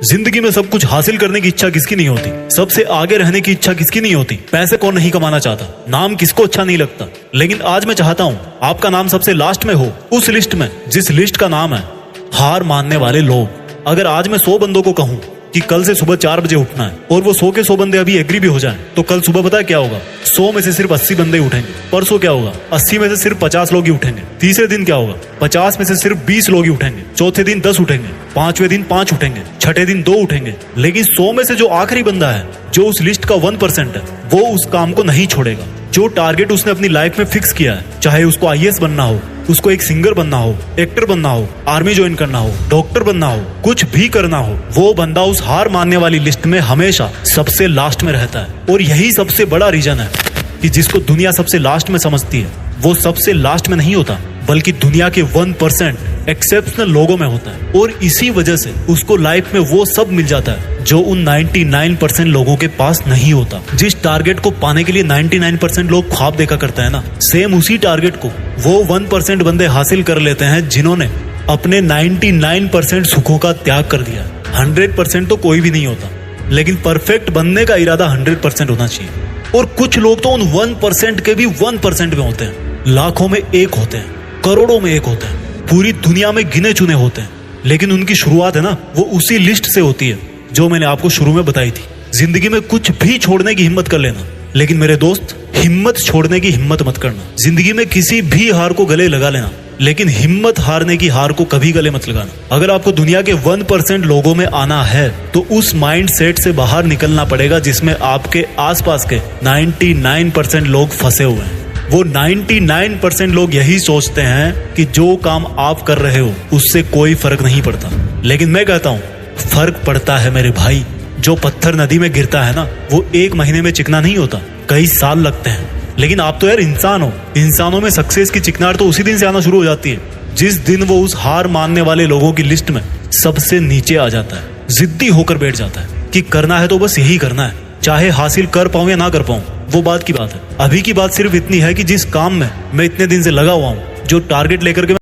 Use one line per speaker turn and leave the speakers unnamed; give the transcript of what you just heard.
जिंदगी में सब कुछ हासिल करने की इच्छा किसकी नहीं होती? सबसे आगे रहने की इच्छा किसकी नहीं होती? पैसे कौन नहीं कमाना चाहता? नाम किसको अच्छा नहीं लगता? लेकिन आज मैं चाहता हूँ आपका नाम सबसे लास्ट में हो, उस लिस्ट में जिस लिस्ट का नाम है हार मानने वाले लोग। अगर आज मैं 100 बंदों को कहूँ कि कल से सुबह 4 बजे उठना है और वो 100 के 100 बंदे अभी एग्री भी हो जाएं, तो कल सुबह पता है क्या होगा? 100 में से सिर्फ 80 बंदे उठेंगे। परसों क्या होगा? 80 में से सिर्फ 50 लोग ही उठेंगे। तीसरे दिन क्या होगा? 50 में से सिर्फ 20 लोग ही उठेंगे। चौथे दिन 10 उठेंगे। पांचवें दिन 5 उठेंगे। छठे दिन 2 उठेंगे। लेकिन 100 में से जो आखिरी बंदा है, जो उस लिस्ट का 1% है, वो उस काम को नहीं छोड़ेगा। जो टारगेट उसने अपनी लाइफ में फिक्स किया है, चाहे उसको IAS बनना हो, उसको एक सिंगर बनना हो, एक्टर बनना हो, आर्मी ज्वाइन करना हो, डॉक्टर बनना हो, कुछ भी करना हो, वो बंदा उस हार मानने वाली लिस्ट में हमेशा सबसे लास्ट में रहता है। और यही सबसे बड़ा रीजन है कि जिसको दुनिया सबसे लास्ट में समझती है, वो सबसे लास्ट में नहीं होता, बल्कि दुनिया के 1% एक्सेप्शनल लोगों में होता है। और इसी वजह से उसको लाइफ में वो सब मिल जाता है जो उन 99% लोगों के पास नहीं होता। जिस टारगेट को पाने के लिए 99% लोग ख्वाब देखा करते हैं ना, सेम उसी टारगेट को वो 1% बंदे हासिल कर लेते हैं जिन्होंने अपने 99% सुखों का त्याग कर दिया। 100% तो कोई भी नहीं होता, लेकिन परफेक्ट बनने का इरादा 100% होना चाहिए। और कुछ लोग तो उन 1% के भी 1% में होते हैं, लाखों में एक होते हैं, करोड़ों में एक होते हैं, पूरी दुनिया में गिने चुने होते हैं। लेकिन उनकी शुरुआत है ना, वो उसी लिस्ट से होती है जो मैंने आपको शुरू में बताई थी। जिंदगी में कुछ भी छोड़ने की हिम्मत कर लेना, लेकिन मेरे दोस्त, हिम्मत छोड़ने की हिम्मत मत करना। जिंदगी में किसी भी हार को गले लगा लेना, लेकिन हिम्मत हारने की हार को कभी गले मत लगाना। अगर आपको दुनिया के 1% लोगों में आना है, तो उस माइंड सेट से बाहर निकलना पड़ेगा जिसमें आपके आसपास के 99% लोग फंसे हुए हैं। वो 99% लोग यही सोचते हैं कि जो काम आप कर रहे हो उससे कोई फर्क नहीं पड़ता। लेकिन मैं कहता हूँ फर्क पड़ता है मेरे भाई। जो पत्थर नदी में गिरता है ना, वो 1 महीने में चिकना नहीं होता, कई साल लगते हैं। लेकिन आप तो यार इंसान हो, इंसानों में सक्सेस की चिकनाहट तो उसी दिन से आना शुरू हो जाती है जिस दिन वो उस हार मानने वाले लोगों की लिस्ट में सबसे नीचे आ जाता है, जिद्दी होकर बैठ जाता है कि करना है तो बस यही करना है, चाहे हासिल कर पाऊं या ना कर पाऊं, वो बात की बात है। अभी की बात सिर्फ इतनी है कि जिस काम में मैं इतने दिन से लगा हुआ हूं, जो टारगेट लेकर के